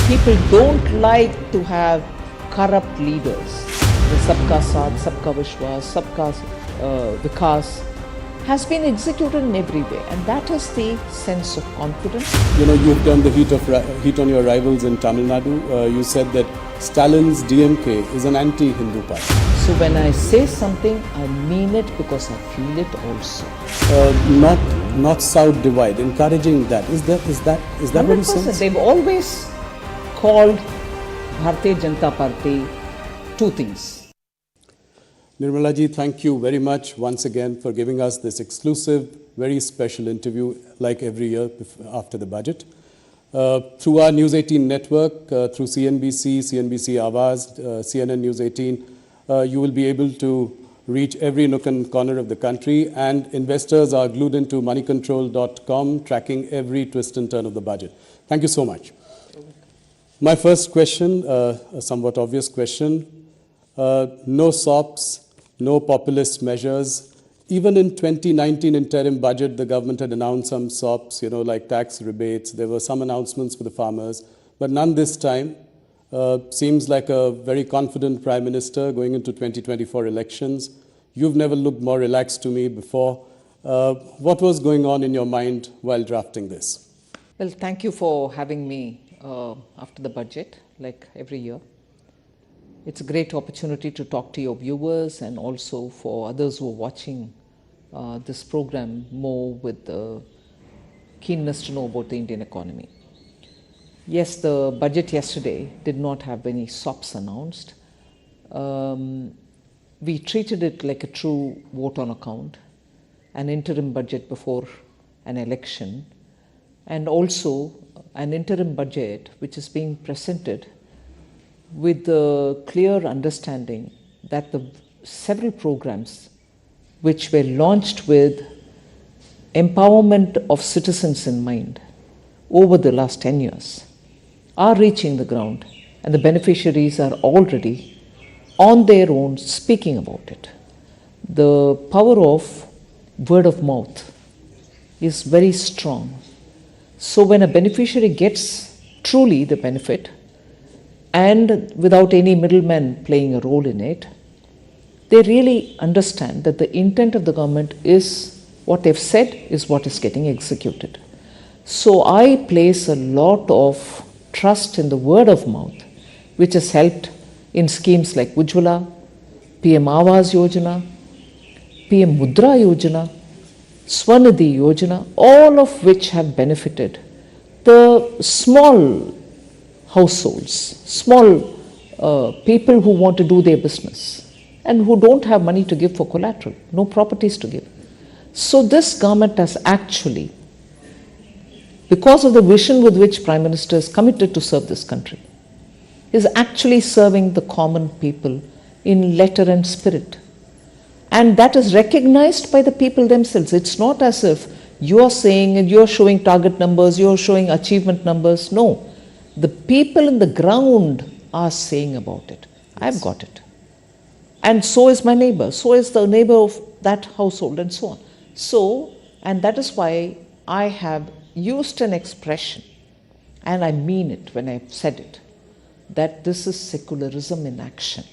People don't like to have corrupt leaders. The Sabka Saath, Sabka Vishwas, Sabka Vikas has been executed in every way, and that is the sense of confidence. You know, you've turned the heat on your rivals in Tamil Nadu. You said that Stalin's DMK is an anti-Hindu party. So when I say something, I mean it because I feel it also. Not South divide, encouraging that. Is that what you said? They've always called Bharatiya Janata Party two things. Nirmala ji, thank you very much once again for giving us this exclusive, very special interview like every year after the budget. Through our News 18 network, through CNBC, CNBC Awaaz, CNN News 18, you will be able to reach every nook and corner of the country, and investors are glued into moneycontrol.com, tracking every twist and turn of the budget. Thank you so much. My first question, a somewhat obvious question, no SOPs, no populist measures. Even in 2019 interim budget, the government had announced some SOPs, you know, like tax rebates. There were some announcements for the farmers, but none this time. Seems like a very confident Prime Minister going into 2024 elections. You've never looked more relaxed to me before. What was going on in your mind while drafting this? Well, thank you for having me after the budget, like every year. It's a great opportunity to talk to your viewers and also for others who are watching this program more with the keenness to know about the Indian economy. Yes, the budget yesterday did not have any SOPs announced. We treated it like a true vote on account, an interim budget before an election, and also an interim budget which is being presented with the clear understanding that the several programs which were launched with empowerment of citizens in mind over the last 10 years are reaching the ground, and the beneficiaries are already on their own speaking about it. The power of word of mouth is very strong. So when a beneficiary gets truly the benefit, and without any middlemen playing a role in it, they really understand that the intent of the government is what they've said is what is getting executed. So I place a lot of trust in the word of mouth, which has helped in schemes like Ujjwala, PM Awaaz Yojana, PM Mudra Yojana, Swanidhi Yojana, all of which have benefited the small households, small people who want to do their business and who don't have money to give for collateral, no properties to give. So this government has actually, because of the vision with which Prime Minister is committed to serve this country, is actually serving the common people in letter and spirit. And that is recognized by the people themselves. It's not as if you're saying and you're showing target numbers, you're showing achievement numbers. No. The people in the ground are saying about it. I've got it. And so is my neighbor. So is the neighbor of that household and so on. So, and that is why I have used an expression, and I mean it when I've said it, that this is secularism in action.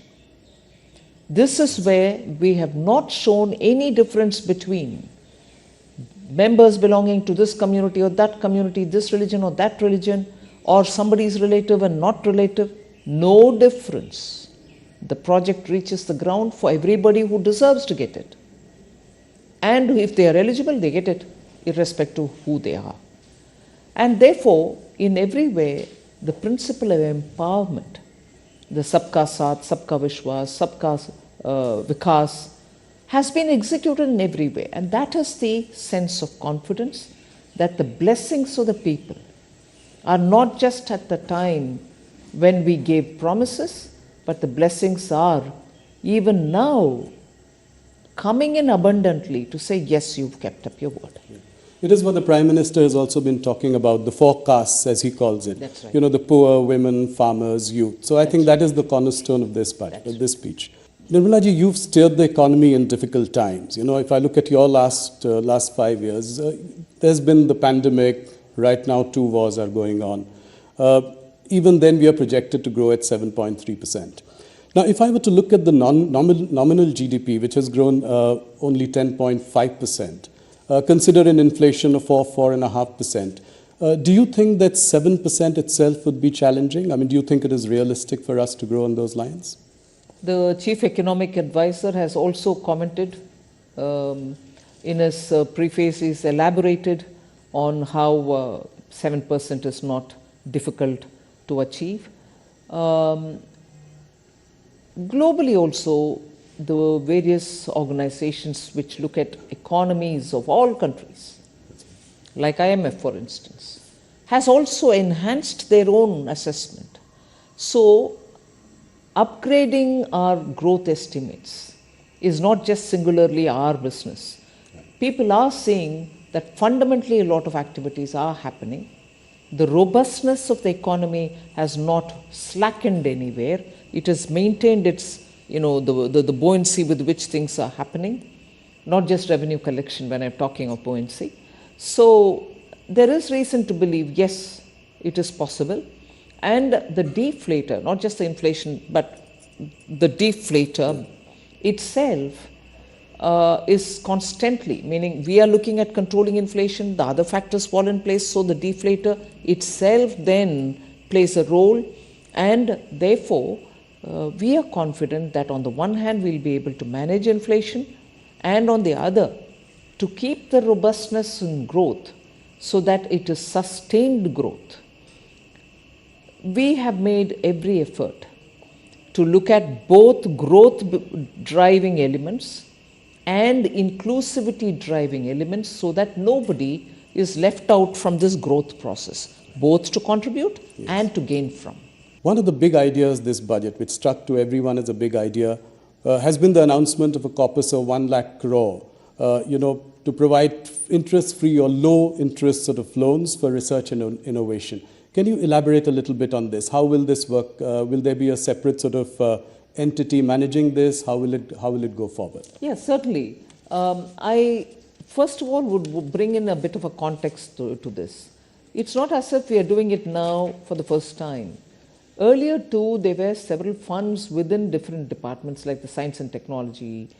This is where we have not shown any difference between members belonging to this community or that community, this religion or that religion, or somebody's relative and not relative. No difference. The project reaches the ground for everybody who deserves to get it. And if they are eligible, they get it, irrespective of who they are. And therefore, in every way, the principle of empowerment, the Sabka Saath, Sabka Vishwas, Sabka Vikas, has been executed in every way. And that is the sense of confidence that the blessings of the people are not just at the time when we gave promises, but the blessings are even now coming in abundantly to say, yes, you've kept up your word. It is what the Prime Minister has also been talking about, the four castes, as he calls it. That's right. You know, the poor, women, farmers, youth. So I think that is the cornerstone of this budget, of this speech. Nirmala ji, you've steered the economy in difficult times. You know, if I look at your last 5 years, there's been the pandemic. Right now, 2 wars are going on. even then we are projected to grow at 7.3%. Now, if I were to look at the nominal GDP, which has grown only 10.5%, consider an inflation of 4.5%, do you think that 7% itself would be challenging? I mean, do you think it is realistic for us to grow on those lines? The chief economic advisor has also commented in his preface. He's elaborated on how 7% is not difficult to achieve. Globally also, the various organizations which look at economies of all countries, like IMF for instance, has also enhanced their own assessment. So, upgrading our growth estimates is not just singularly our business. People are saying that fundamentally a lot of activities are happening. The robustness of the economy has not slackened anywhere. It has maintained its, the buoyancy with which things are happening, not just revenue collection when I'm talking of buoyancy. So there is reason to believe, yes, it is possible. And the deflator, not just the inflation, but the deflator itself is constantly, meaning we are looking at controlling inflation, the other factors fall in place, so the deflator itself then plays a role, and therefore we are confident that on the one hand we'll be able to manage inflation, and on the other to keep the robustness in growth so that it is sustained growth. We have made every effort to look at both growth driving elements and inclusivity driving elements so that nobody is left out from this growth process, both to contribute and to gain from. One of the big ideas this budget, which struck to everyone as a big idea, has been the announcement of a corpus of 1 lakh crore, to provide interest-free or low-interest sort of loans for research and innovation. Can you elaborate a little bit on this? How will this work? Will there be a separate sort of entity managing this? How will it go forward? Yes, certainly. I first of all would bring in a bit of a context to this. It's not as if we are doing it now for the first time. Earlier too, there were several funds within different departments like the science and technology.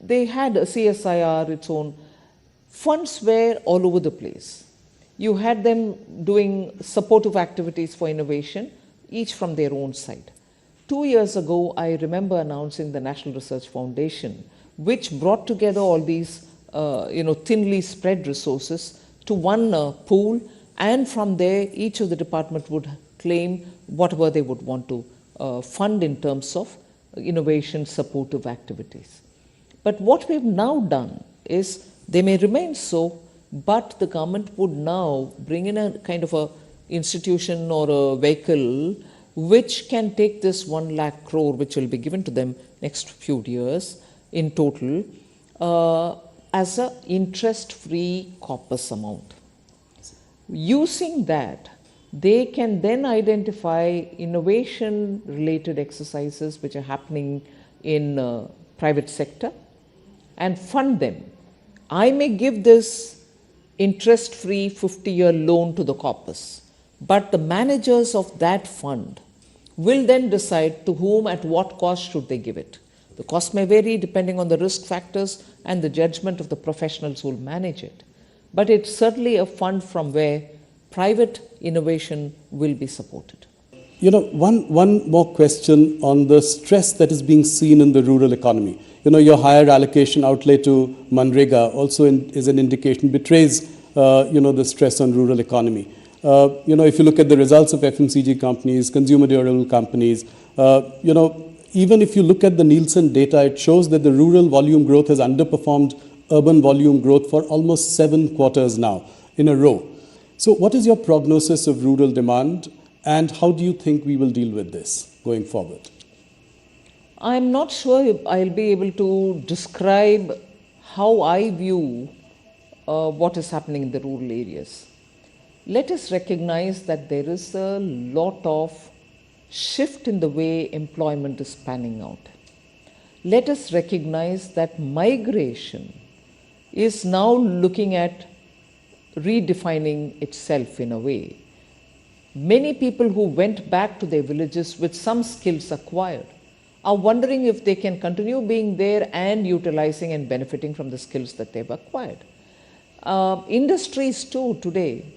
They had a CSIR, its own. Funds were all over the place. You had them doing supportive activities for innovation, each from their own side. 2 years ago, I remember announcing the National Research Foundation, which brought together all these, thinly spread resources to one pool, and from there, each of the department would claim whatever they would want to fund in terms of innovation supportive activities. But what we've now done is, they may remain so, but the government would now bring in a kind of a institution or a vehicle which can take this 1 lakh crore, which will be given to them next few years in total, as an interest-free corpus amount. Using that, they can then identify innovation-related exercises which are happening in private sector and fund them. I may give this interest-free 50-year loan to the corpus, but the managers of that fund will then decide to whom at what cost should they give it. The cost may vary depending on the risk factors and the judgment of the professionals who will manage it. But it's certainly a fund from where private innovation will be supported. One more question on the stress that is being seen in the rural economy. Your higher allocation outlay to Manrega also is an indication, betrays, the stress on rural economy. If you look at the results of FMCG companies, consumer durable companies, even if you look at the Nielsen data, it shows that the rural volume growth has underperformed urban volume growth for almost 7 quarters now in a row. So what is your prognosis of rural demand, and how do you think we will deal with this going forward? I'm not sure I'll be able to describe how I view what is happening in the rural areas. Let us recognize that there is a lot of shift in the way employment is panning out. Let us recognize that migration is now looking at redefining itself in a way. Many people who went back to their villages with some skills acquired are wondering if they can continue being there and utilizing and benefiting from the skills that they've acquired. Industries too today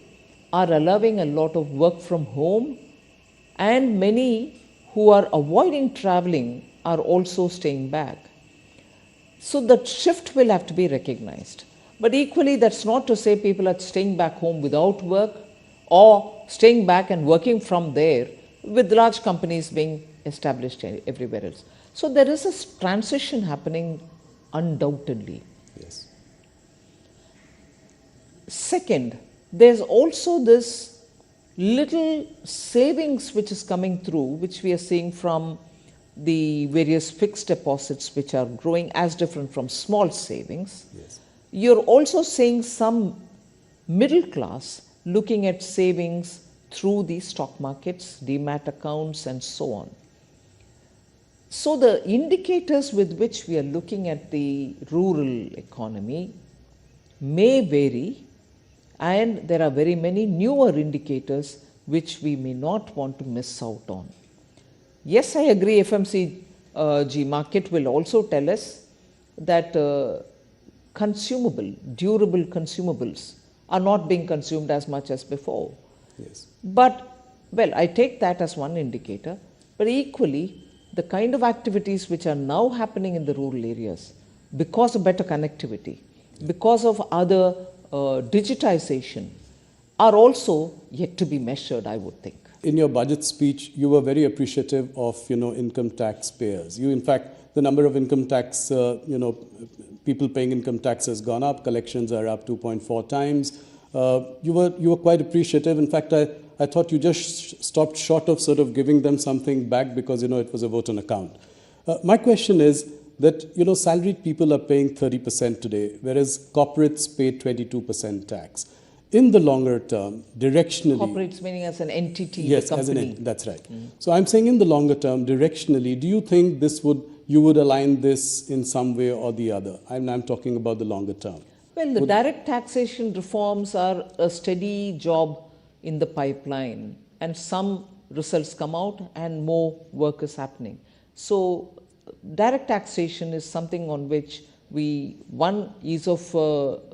are allowing a lot of work from home, and many who are avoiding traveling are also staying back. So that shift will have to be recognized. But equally, that's not to say people are staying back home without work or staying back and working from there, with large companies being established everywhere else. So there is a transition happening undoubtedly. Yes. Second, there's also this little savings which is coming through, which we are seeing from the various fixed deposits which are growing as different from small savings. Yes. You're also seeing some middle class looking at savings through the stock markets, demat accounts, and so on. So the indicators with which we are looking at the rural economy may vary, and there are very many newer indicators which we may not want to miss out on. Yes, I agree, FMCG market will also tell us that durable consumables are not being consumed as much as before. Yes. But, well, I take that as one indicator, but equally, the kind of activities which are now happening in the rural areas, because of better connectivity, because of other digitization, are also yet to be measured, I would think. In your budget speech, you were very appreciative of, income tax payers. In fact, the number of income tax, people paying income tax has gone up. Collections are up 2.4 times. You were quite appreciative. In fact, I thought you just stopped short of sort of giving them something back because, it was a vote on account. My question is that, salaried people are paying 30% today, whereas corporates pay 22% tax. In the longer term, directionally... Corporates meaning as an entity, yes, the company. as an entity, that's right. So I'm saying in the longer term, directionally, do you think you would align this in some way or the other? I'm talking about the longer term. Well, the direct taxation reforms are a steady job in the pipeline, and some results come out and more work is happening. So direct taxation is something on which ease of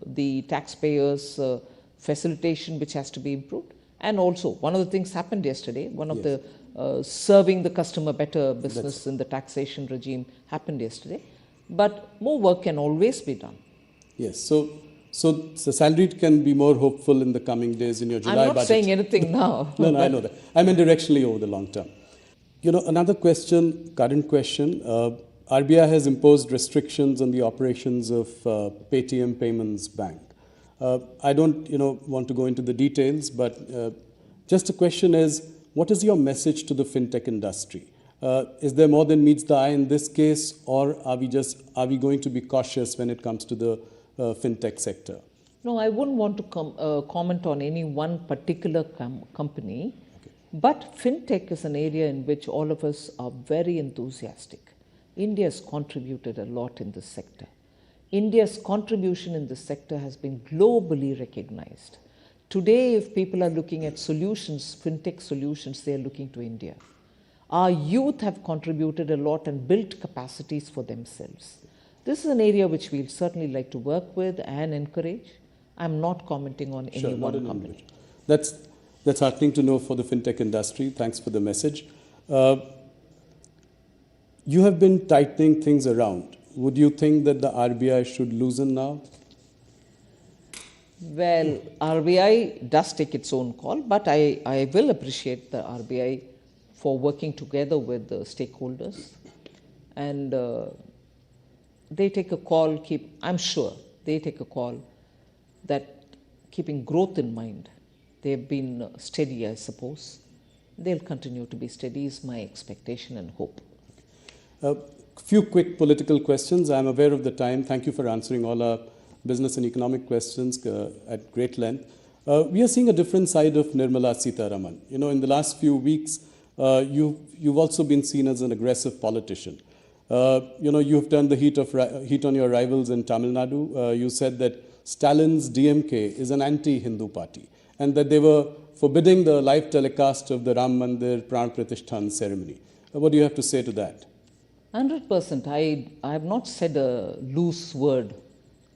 the taxpayers' facilitation which has to be improved, and also one of the things happened yesterday, one of the serving the customer better business in the taxation regime happened yesterday, but more work can always be done. Yes, so the salaried can be more hopeful in the coming days in your July budget. I'm not saying anything now. No, I know that. I mean directionally over the long term. Another question, current question, RBI has imposed restrictions on the operations of Paytm Payments Bank. I don't, want to go into the details, but just a question is, what is your message to the fintech industry? Is there more than meets the eye in this case, or are we going to be cautious when it comes to the fintech sector? No, I wouldn't want to comment on any one particular company, but fintech is an area in which all of us are very enthusiastic. India has contributed a lot in this sector. India's contribution in this sector has been globally recognized. Today, if people are looking at solutions, fintech solutions, they are looking to India. Our youth have contributed a lot and built capacities for themselves. This is an area which we'll certainly like to work with and encourage. I'm not commenting on any one company. That's heartening to know for the fintech industry. Thanks for the message. You have been tightening things around. Would you think that the RBI should loosen now? Well, RBI does take its own call, but I will appreciate the RBI for working together with the stakeholders. And they take a call, I'm sure they take a call that keeping growth in mind. They've been steady, I suppose. They'll continue to be steady is my expectation and hope. Few quick political questions. I'm aware of the time. Thank you for answering all our business and economic questions at great length. We are seeing a different side of Nirmala Sitharaman. In the last few weeks, you've also been seen as an aggressive politician. You've turned the heat on your rivals in Tamil Nadu. You said that Stalin's DMK is an anti-Hindu party and that they were forbidding the live telecast of the Ram Mandir Pran Pratishthan ceremony. What do you have to say to that? 100%. I have not said a loose word.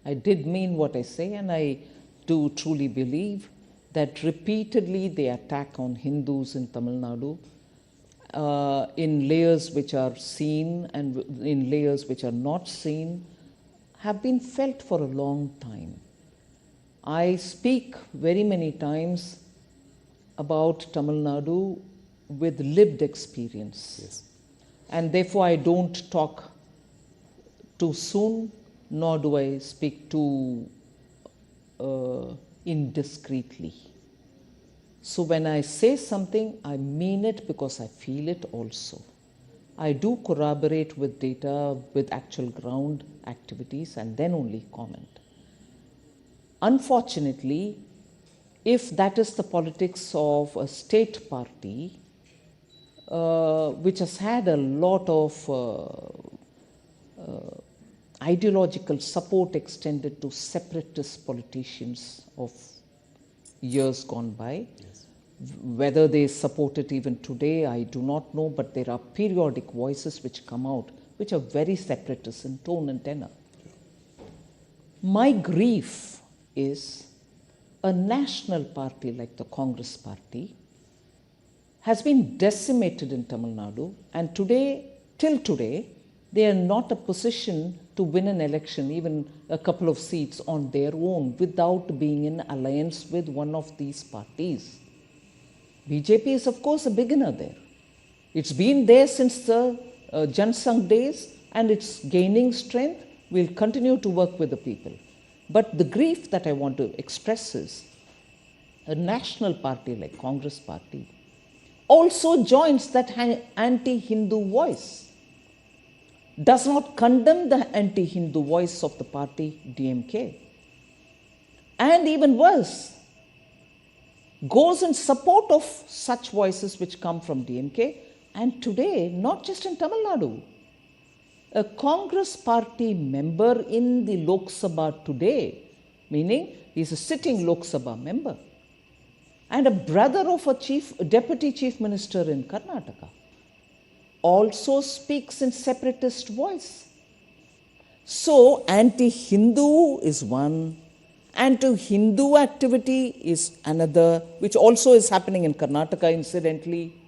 I did mean what I say, and I do truly believe that repeatedly the attack on Hindus in Tamil Nadu in layers which are seen and in layers which are not seen have been felt for a long time. I speak very many times about Tamil Nadu with lived experience. Yes. And therefore I don't talk too soon, nor do I speak too indiscreetly. So when I say something, I mean it because I feel it also. I do corroborate with data, with actual ground activities, and then only comment. Unfortunately, if that is the politics of a state party, which has had a lot of ideological support extended to separatist politicians of years gone by. Yes. Whether they support it even today, I do not know, but there are periodic voices which come out which are very separatist in tone and tenor. My grief is a national party like the Congress party has been decimated in Tamil Nadu, and today, till today, they are not a position to win an election, even a couple of seats on their own, without being in alliance with one of these parties. BJP is, of course, a beginner there. It's been there since the Jansangh days, and it's gaining strength. We'll continue to work with the people. But the grief that I want to express is a national party like Congress party also joins that anti-Hindu voice, does not condemn the anti-Hindu voice of the party DMK, and even worse, goes in support of such voices which come from DMK. And today, not just in Tamil Nadu, a Congress party member in the Lok Sabha today, meaning he's a sitting Lok Sabha member, and a brother of a deputy chief minister in Karnataka, also speaks in separatist voice. So anti-Hindu is one, anti-Hindu activity is another, which also is happening in Karnataka incidentally.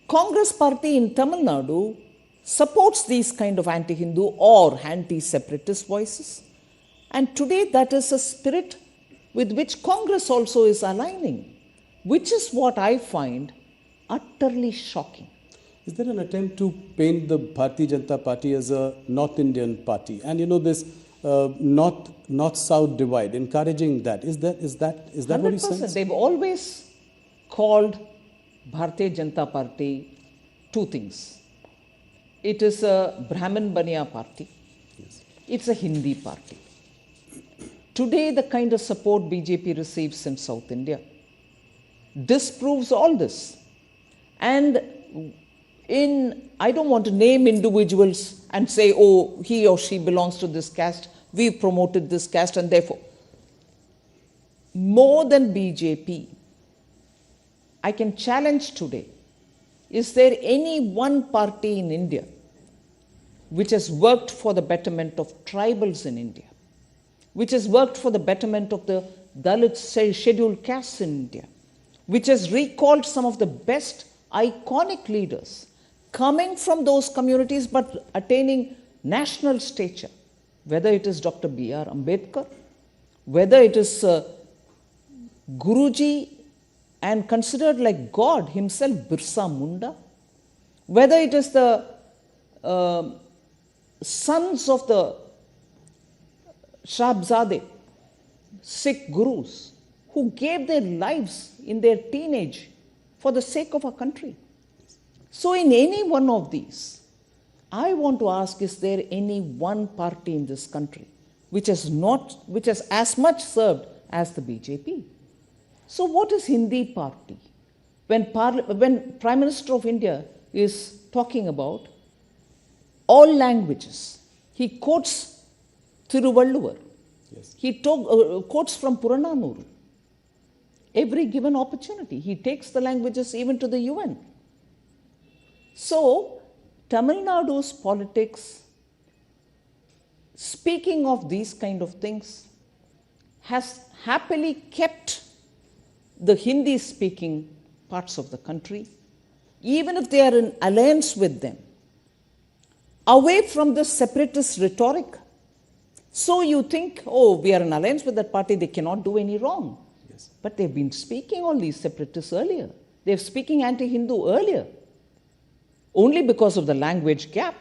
Congress party in Tamil Nadu supports these kind of anti-Hindu or anti-separatist voices, and today that is a spirit with which Congress also is aligning, which is what I find utterly shocking. Is there an attempt to paint the Bharatiya Janata Party as a North Indian party? And this North-South divide, encouraging that. Is that what you 100%. sense? They've always called Bharatiya Janata Party two things. It is a Brahmin Baniya party. Yes. It's a Hindi party. Today, the kind of support BJP receives in South India disproves all this. And I don't want to name individuals and say, oh, he or she belongs to this caste, we've promoted this caste, and therefore, more than BJP, I can challenge today, is there any one party in India which has worked for the betterment of tribals in India, which has worked for the betterment of the Dalit scheduled castes in India, which has recalled some of the best iconic leaders coming from those communities but attaining national stature, whether it is Dr. B.R. Ambedkar, whether it is Guruji and considered like God himself, Birsa Munda, whether it is the sons of the Shabzade, Sikh gurus, who gave their lives in their teenage for the sake of our country. So in any one of these, I want to ask, is there any one party in this country which has as much served as the BJP? So what is Hindi party? When Prime Minister of India is talking about all languages, he quotes Thiruvalluvar. Yes. He quotes from Purananuru. every given opportunity. He takes the languages even to the UN. So, Tamil Nadu's politics, speaking of these kind of things, has happily kept the Hindi-speaking parts of the country, even if they are in alliance with them, away from the separatist rhetoric. So you think, oh, we are in alliance with that party, they cannot do any wrong. Yes. But they've been speaking all these separatists earlier. They're speaking anti-Hindu earlier, only because of the language gap.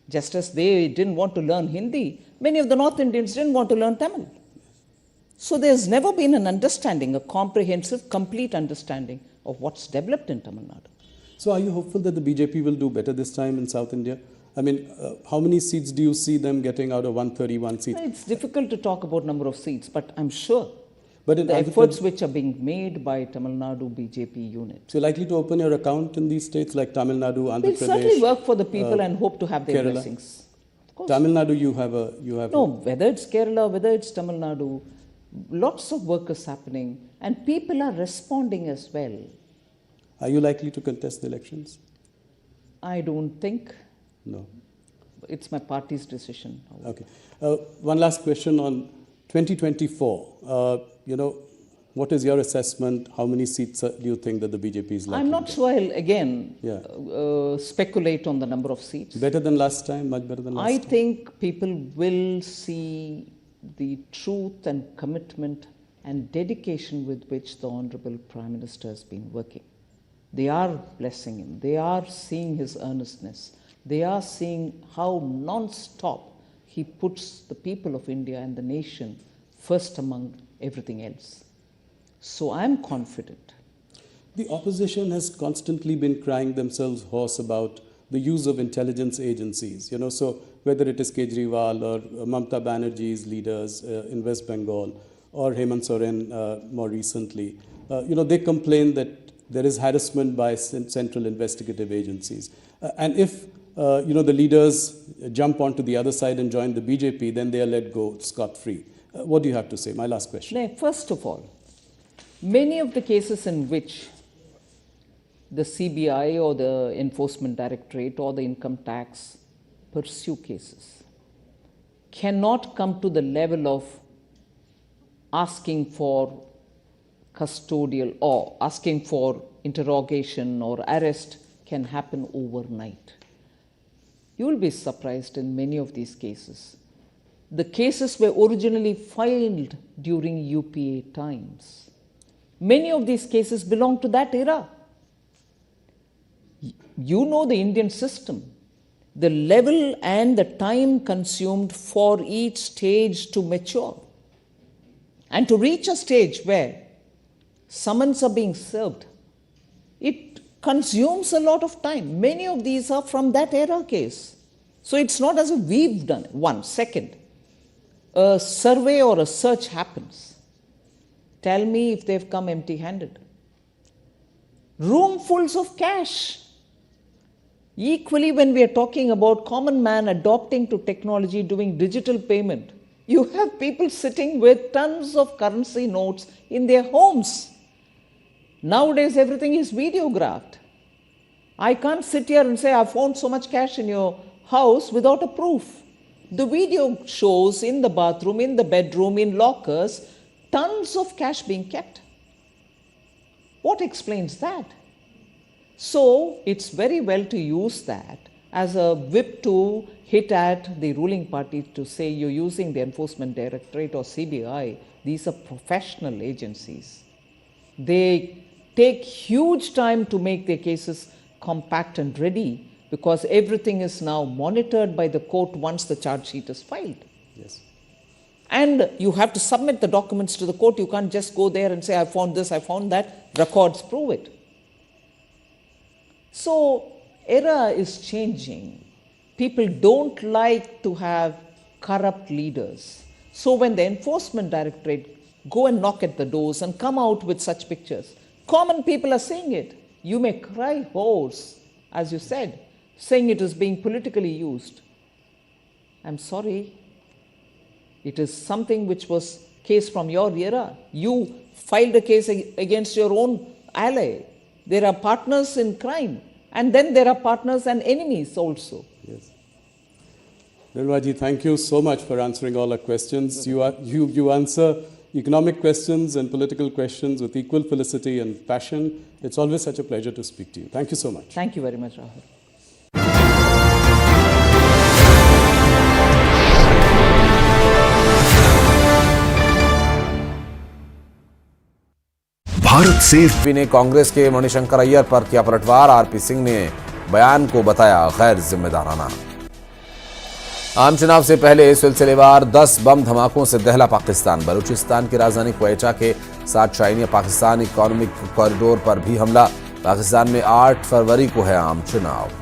Just as they didn't want to learn Hindi, many of the North Indians didn't want to learn Tamil. So there's never been an understanding, a comprehensive, complete understanding of what's developed in Tamil Nadu. So are you hopeful that the BJP will do better this time in South India? I mean, how many seats do you see them getting out of 131 seats? It's difficult to talk about number of seats, but I'm sure but the efforts which are being made by Tamil Nadu BJP unit. So you're likely to open your account in these states like Tamil Nadu, Andhra We'll Pradesh? certainly work for the people and hope to have their Kerala. blessings. Of course. Tamil Nadu, you have No, whether it's Kerala, whether it's Tamil Nadu, lots of work is happening and people are responding as well. Are you likely to contest the elections? I don't think. No. It's my party's decision. Okay. One last question on 2024. What is your assessment? How many seats do you think that the BJP is likely I'm not to sure I'll again speculate on the number of seats. Better than last time? Much better than last time? I think people will see the truth and commitment and dedication with which the Honorable Prime Minister has been working. They are blessing him. They are seeing his earnestness. They are seeing how non-stop he puts the people of India and the nation first among everything else. So I'm confident. The opposition has constantly been crying themselves hoarse about the use of intelligence agencies. So whether it is Kejriwal or Mamata Banerjee's leaders in West Bengal or Hemant Soren more recently, they complain that there is harassment by central investigative agencies. And if the leaders jump onto the other side and join the BJP, then they are let go scot-free. What do you have to say? My last question. First of all, many of the cases in which the CBI or the Enforcement Directorate or the income tax pursue cases cannot come to the level of asking for custodial or asking for interrogation or arrest can happen overnight. You will be surprised in many of these cases. The cases were originally filed during UPA times. Many of these cases belong to that era. You know the Indian system, the level and the time consumed for each stage to mature. And to reach a stage where summons are being served, it consumes a lot of time. Many of these are from that era case. So it's not as if we've done it. One, second, a survey or a search happens. Tell me if they've come empty-handed. Roomfuls of cash. Equally, when we are talking about common man adopting to technology, doing digital payment, you have people sitting with tons of currency notes in their homes. Nowadays, everything is videographed. I can't sit here and say, I found so much cash in your house without a proof. The video shows in the bathroom, in the bedroom, in lockers, tons of cash being kept. What explains that? So it's very well to use that as a whip to hit at the ruling party to say you're using the Enforcement Directorate or CBI. These are professional agencies. They take huge time to make their cases compact and ready because everything is now monitored by the court once the charge sheet is filed. Yes. And you have to submit the documents to the court. You can't just go there and say, I found this, I found that. Records prove it. So, era is changing. People don't like to have corrupt leaders. So when the Enforcement Directorate go and knock at the doors and come out with such pictures, common people are seeing it. You may cry hoarse, as you said, saying it is being politically used. I'm sorry. It is something which was case from your era. You filed a case against your own ally. There are partners in crime, and then there are partners and enemies also. Yes. Nirmala ji, thank you so much for answering all our questions. You answer economic questions and political questions with equal felicity and passion. It's always such a pleasure to speak to you. Thank you so much. Thank you very much, Rahul. Bharat safe ने कांग्रेस के मणिशंकर अय्यर पर किया पलटवार। RP Singh ने बयान को बताया गैर जिम्मेदाराना। आम चुनाव से पहले सिलसिलेवार 10 बम धमाकों से दहला पाकिस्तान। बलूचिस्तान की राजधानी क्वेटा के साथ शाइनिया पाकिस्तान इकोनॉमिक कॉरिडोर पर भी हमला। पाकिस्तान में 8 फरवरी को है आम चुनाव।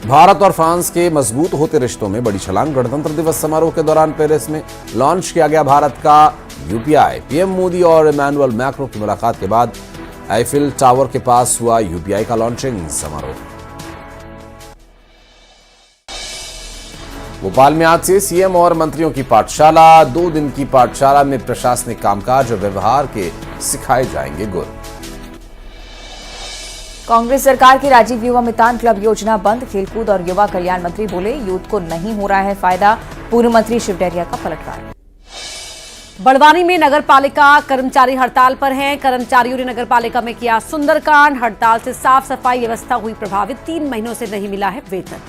भारत और फ्रांस के मजबूत होते रिश्तों में बड़ी छलांग। गणतंत्र दिवस समारोह के दौरान पेरिस में लॉन्च किया गया भारत का यूपीआई। पीएम मोदी और इमैनुअल मैक्रों की मुलाकात के बाद आईफिल टावर के पास हुआ यूपीआई का लॉन्चिंग समारोह। भोपाल में आज से सीएम और मंत्रियों की पाठशाला। 2 दिन की पाठशाला में प्रशासनिक कामकाज और व्यवहार के सिखाए जाएंगे गुर। कांग्रेस सरकार की राजीव युवा मितान क्लब योजना बंद। खेलकूद और युवा कल्याण मंत्री बोले यूथ को नहीं हो रहा है फायदा। पूर्व मंत्री शिव डहरिया का पलटवार। बड़वानी में नगर पालिका कर्मचारी हड़ताल पर हैं। कर्मचारियों ने नगर पालिका में किया सुंदरकांड। हड़ताल से साफ सफाई व्यवस्था हुई प्रभावित। 3 महीनों से नहीं मिला है वेतन।